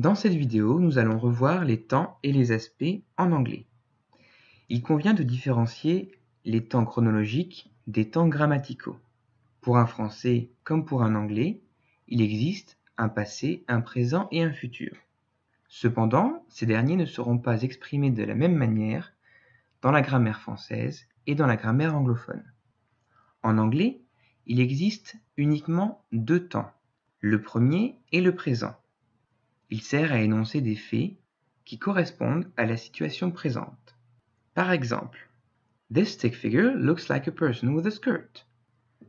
Dans cette vidéo, nous allons revoir les temps et les aspects en anglais. Il convient de différencier les temps chronologiques des temps grammaticaux. Pour un français comme pour un anglais, il existe un passé, un présent et un futur. Cependant, ces derniers ne seront pas exprimés de la même manière dans la grammaire française et dans la grammaire anglophone. En anglais, il existe uniquement deux temps, le premier et le présent. Il sert à énoncer des faits qui correspondent à la situation présente. Par exemple, This stick figure looks like a person with a skirt.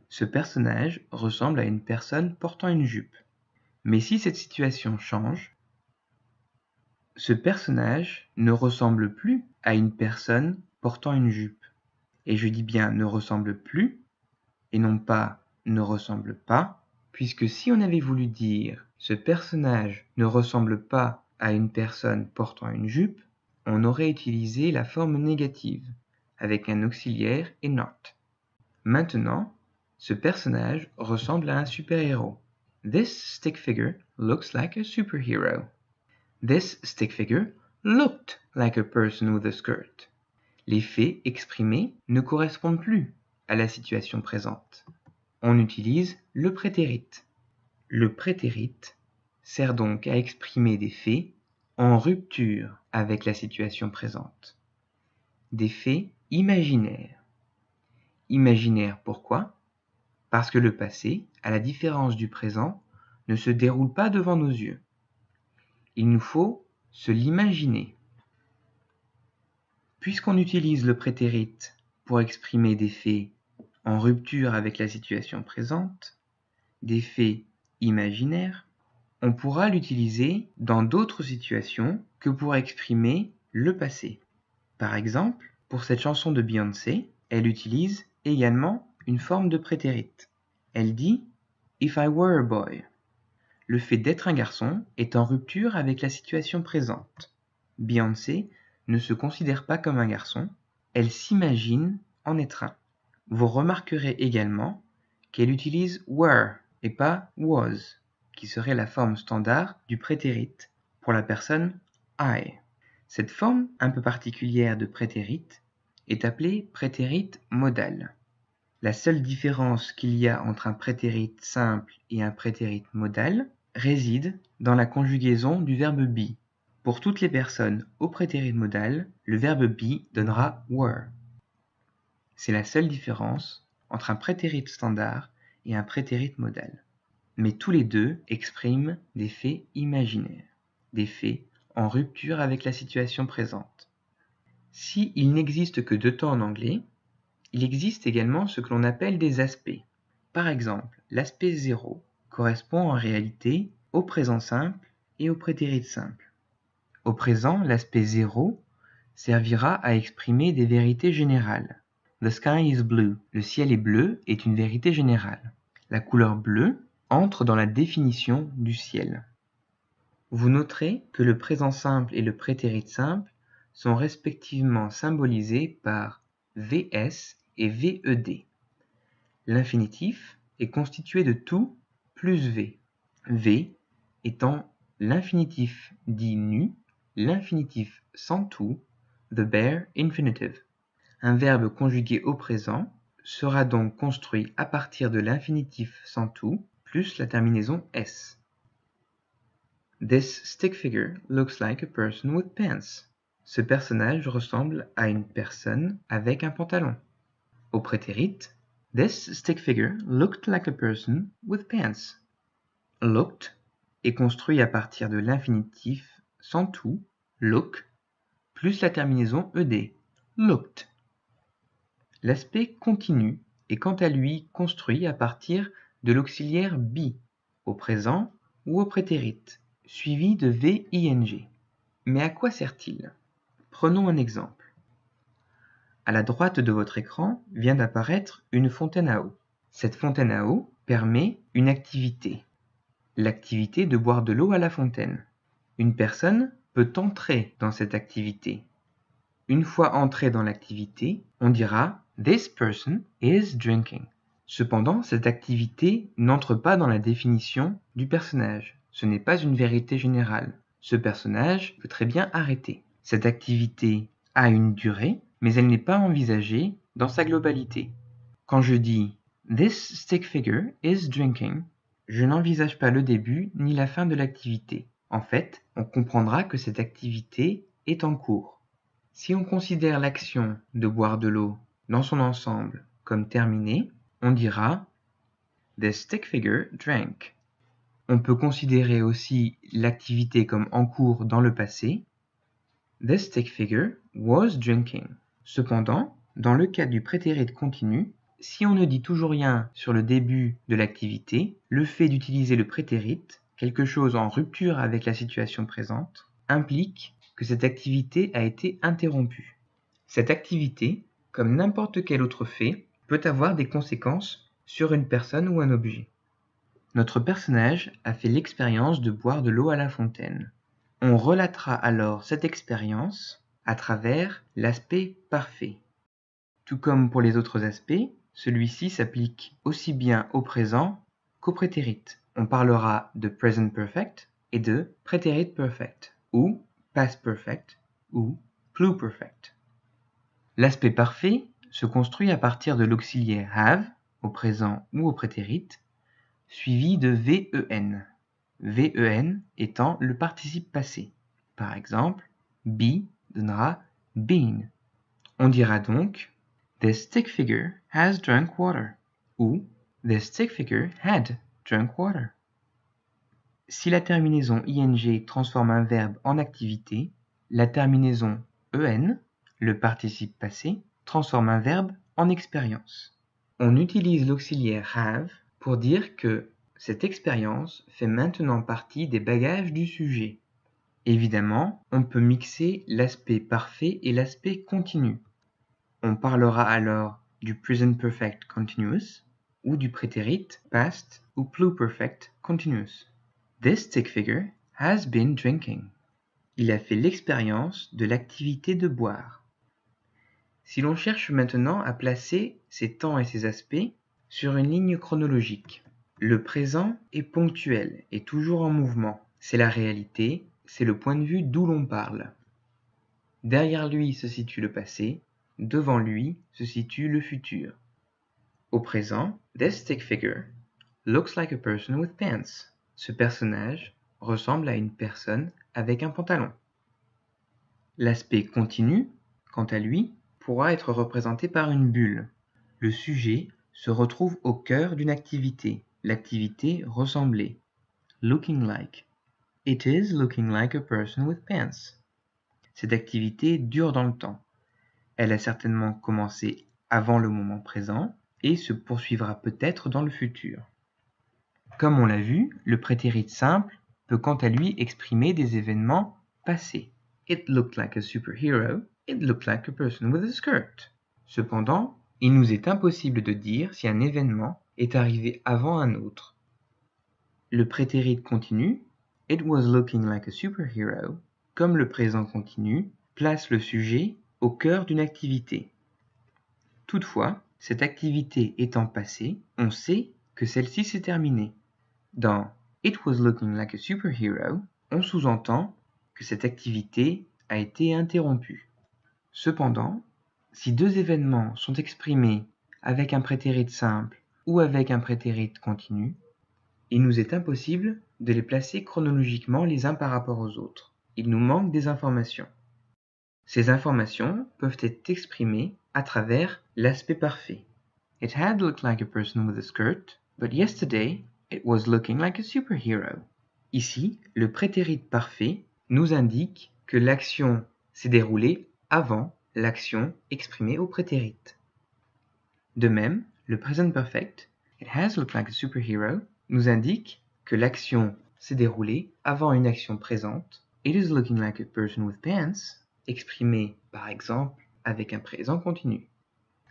Ce personnage ressemble à une personne portant une jupe. Mais si cette situation change, ce personnage ne ressemble plus à une personne portant une jupe. Et je dis bien ne ressemble plus, et non pas ne ressemble pas, puisque si on avait voulu dire ce personnage ne ressemble pas à une personne portant une jupe, on aurait utilisé la forme négative, avec un auxiliaire et not. Maintenant, ce personnage ressemble à un super-héros. This stick figure looks like a superhero. This stick figure looked like a person with a skirt. Les faits exprimés ne correspondent plus à la situation présente. On utilise le prétérit. Le prétérit sert donc à exprimer des faits en rupture avec la situation présente. Des faits imaginaires. Imaginaires pourquoi ? Parce que le passé, à la différence du présent, ne se déroule pas devant nos yeux. Il nous faut se l'imaginer. Puisqu'on utilise le prétérit pour exprimer des faits en rupture avec la situation présente, des faits imaginaires, on pourra l'utiliser dans d'autres situations que pour exprimer le passé. Par exemple, pour cette chanson de Beyoncé, elle utilise également une forme de prétérit. Elle dit « If I were a boy ». Le fait d'être un garçon est en rupture avec la situation présente. Beyoncé ne se considère pas comme un garçon, elle s'imagine en être un. Vous remarquerez également qu'elle utilise were et pas was, qui serait la forme standard du prétérit pour la personne I. Cette forme un peu particulière de prétérit est appelée prétérit modal. La seule différence qu'il y a entre un prétérit simple et un prétérit modal réside dans la conjugaison du verbe be. Pour toutes les personnes au prétérit modal, le verbe be donnera were. C'est la seule différence entre un prétérit standard et un prétérit modal. Mais tous les deux expriment des faits imaginaires, des faits en rupture avec la situation présente. Si il n'existe que deux temps en anglais, il existe également ce que l'on appelle des aspects. Par exemple, l'aspect 0 correspond en réalité au présent simple et au prétérit simple. Au présent, l'aspect 0 servira à exprimer des vérités générales. The sky is blue. Le ciel est bleu est une vérité générale. La couleur bleue entre dans la définition du ciel. Vous noterez que le présent simple et le prétérit simple sont respectivement symbolisés par VS et VED. L'infinitif est constitué de tout plus V. V étant l'infinitif dit nu, l'infinitif sans tout, the bare infinitive. Un verbe conjugué au présent sera donc construit à partir de l'infinitif sans tout plus la terminaison S. This stick figure looks like a person with pants. Ce personnage ressemble à une personne avec un pantalon. Au prétérit, this stick figure looked like a person with pants. Looked est construit à partir de l'infinitif sans tout, look, plus la terminaison ed, looked. L'aspect continu est quant à lui construit à partir de l'auxiliaire be, au présent ou au prétérit, suivi de VING. Mais à quoi sert-il ? Prenons un exemple. À la droite de votre écran vient d'apparaître une fontaine à eau. Cette fontaine à eau permet une activité, l'activité de boire de l'eau à la fontaine. Une personne peut entrer dans cette activité. Une fois entré dans l'activité, on dira « This person is drinking ». Cependant, cette activité n'entre pas dans la définition du personnage. Ce n'est pas une vérité générale. Ce personnage peut très bien arrêter. Cette activité a une durée, mais elle n'est pas envisagée dans sa globalité. Quand je dis « This stick figure is drinking », je n'envisage pas le début ni la fin de l'activité. En fait, on comprendra que cette activité est en cours. Si on considère l'action de boire de l'eau dans son ensemble comme terminée, on dira « The stick figure drank ». On peut considérer aussi l'activité comme en cours dans le passé. The stick figure was drinking. Cependant, dans le cas du prétérit continu, si on ne dit toujours rien sur le début de l'activité, le fait d'utiliser le prétérit, quelque chose en rupture avec la situation présente, implique que cette activité a été interrompue. Cette activité, comme n'importe quel autre fait, peut avoir des conséquences sur une personne ou un objet. Notre personnage a fait l'expérience de boire de l'eau à la fontaine. On relatera alors cette expérience à travers l'aspect parfait. Tout comme pour les autres aspects, celui-ci s'applique aussi bien au présent qu'au prétérit. On parlera de present perfect et de prétérit perfect, ou past perfect, ou pluperfect. L'aspect parfait se construit à partir de l'auxiliaire have, au présent ou au prétérit, suivi de VEN. VEN étant le participe passé. Par exemple, be donnera been. On dira donc The stick figure has drunk water ou The stick figure had drunk water. Si la terminaison ing transforme un verbe en activité, la terminaison en, le participe passé, transforme un verbe en expérience. On utilise l'auxiliaire have pour dire que cette expérience fait maintenant partie des bagages du sujet. Évidemment, on peut mixer l'aspect parfait et l'aspect continu. On parlera alors du present perfect continuous ou du prétérit past ou pluperfect continuous. This stick figure has been drinking. Il a fait l'expérience de l'activité de boire. Si l'on cherche maintenant à placer ces temps et ces aspects sur une ligne chronologique, le présent est ponctuel et toujours en mouvement. C'est la réalité, c'est le point de vue d'où l'on parle. Derrière lui se situe le passé, devant lui se situe le futur. Au présent, this stick figure looks like a person with pants. Ce personnage ressemble à une personne avec un pantalon. L'aspect continu, quant à lui, pourra être représenté par une bulle. Le sujet se retrouve au cœur d'une activité, l'activité ressemblée. Looking like. It is looking like a person with pants. Cette activité dure dans le temps. Elle a certainement commencé avant le moment présent et se poursuivra peut-être dans le futur. Comme on l'a vu, le prétérit simple peut quant à lui exprimer des événements passés. It looked like a superhero. It looked like a person with a skirt. Cependant, il nous est impossible de dire si un événement est arrivé avant un autre. Le prétérit continu, It was looking like a superhero, comme le présent continu, place le sujet au cœur d'une activité. Toutefois, cette activité étant passée, on sait que celle-ci s'est terminée. Dans It was looking like a superhero, on sous-entend que cette activité a été interrompue. Cependant, si deux événements sont exprimés avec un prétérit simple ou avec un prétérit continu, il nous est impossible de les placer chronologiquement les uns par rapport aux autres. Il nous manque des informations. Ces informations peuvent être exprimées à travers l'aspect parfait. It had looked like a person with a skirt, but yesterday it was looking like a superhero. Ici, le prétérit parfait nous indique que l'action s'est déroulée avant l'action exprimée au prétérit. De même, le present perfect, it has looked like a superhero, nous indique que l'action s'est déroulée avant une action présente. It is looking like a person with pants, exprimé par exemple avec un présent continu.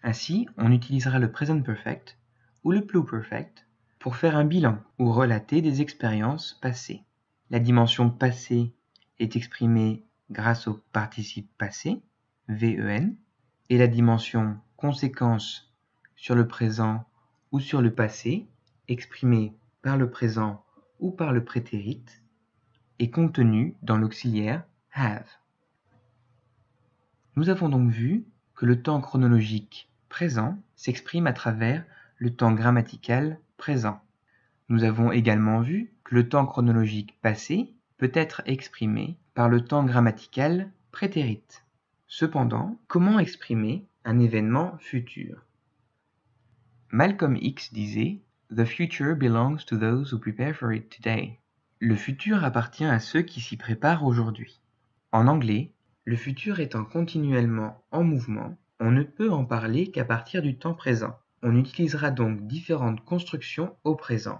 Ainsi, on utilisera le present perfect ou le pluperfect pour faire un bilan ou relater des expériences passées. La dimension passée est exprimée grâce au participe passé, VEN, et la dimension conséquence sur le présent ou sur le passé, exprimée par le présent ou par le prétérit, est contenu dans l'auxiliaire have. Nous avons donc vu que le temps chronologique présent s'exprime à travers le temps grammatical présent. Nous avons également vu que le temps chronologique passé peut être exprimé par le temps grammatical prétérit. Cependant, comment exprimer un événement futur? Malcolm X disait « The future belongs to those who prepare for it today ». Le futur appartient à ceux qui s'y préparent aujourd'hui. En anglais, le futur étant continuellement en mouvement, on ne peut en parler qu'à partir du temps présent. On utilisera donc différentes constructions au présent,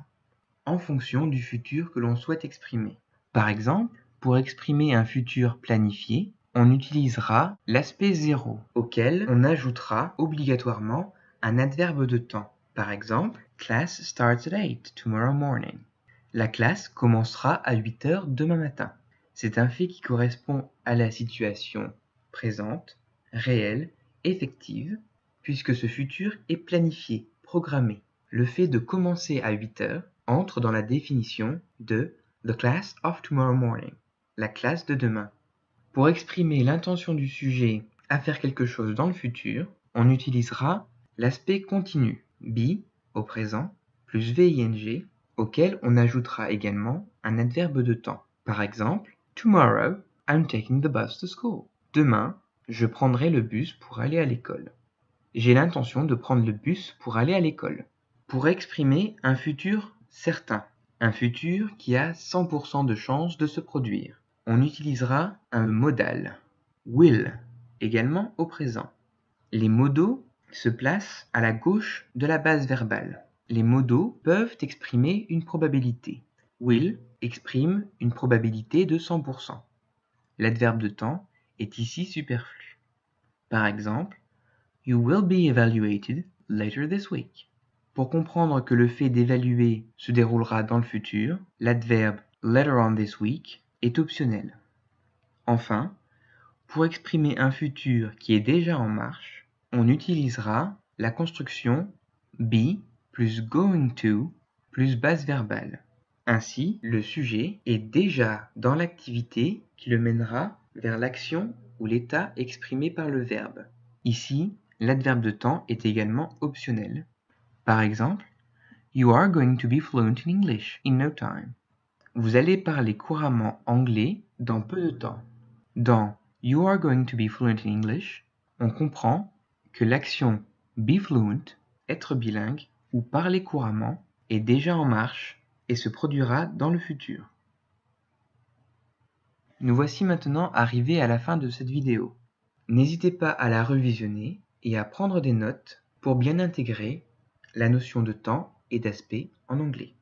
en fonction du futur que l'on souhaite exprimer. Par exemple, pour exprimer un futur planifié, on utilisera l'aspect 0, auquel on ajoutera obligatoirement un adverbe de temps. Par exemple, class starts at 8 tomorrow morning. La classe commencera à 8 heures demain matin. C'est un fait qui correspond à la situation présente, réelle, effective, puisque ce futur est planifié, programmé. Le fait de commencer à 8 heures entre dans la définition de the class of tomorrow morning, la classe de demain. Pour exprimer l'intention du sujet à faire quelque chose dans le futur, on utilisera l'aspect continu, be au présent, plus VING, auquel on ajoutera également un adverbe de temps. Par exemple, tomorrow, I'm taking the bus to school. Demain, je prendrai le bus pour aller à l'école. J'ai l'intention de prendre le bus pour aller à l'école. Pour exprimer un futur certain, un futur qui a 100% de chances de se produire, on utilisera un modal, will, également au présent. Les modaux se placent à la gauche de la base verbale. Les modaux peuvent exprimer une probabilité. Will exprime une probabilité de 100%. L'adverbe de temps est ici superflu. Par exemple, You will be evaluated later this week. Pour comprendre que le fait d'évaluer se déroulera dans le futur, l'adverbe later on this week est optionnel. Enfin, pour exprimer un futur qui est déjà en marche, on utilisera la construction be plus going to plus base verbale. Ainsi, le sujet est déjà dans l'activité qui le mènera vers l'action ou l'état exprimé par le verbe. Ici, l'adverbe de temps est également optionnel. Par exemple, You are going to be fluent in English in no time. Vous allez parler couramment anglais dans peu de temps. Dans You are going to be fluent in English, on comprend que l'action be fluent, être bilingue ou parler couramment est déjà en marche et se produira dans le futur. Nous voici maintenant arrivés à la fin de cette vidéo. N'hésitez pas à la revisionner et à prendre des notes pour bien intégrer la notion de temps et d'aspect en anglais.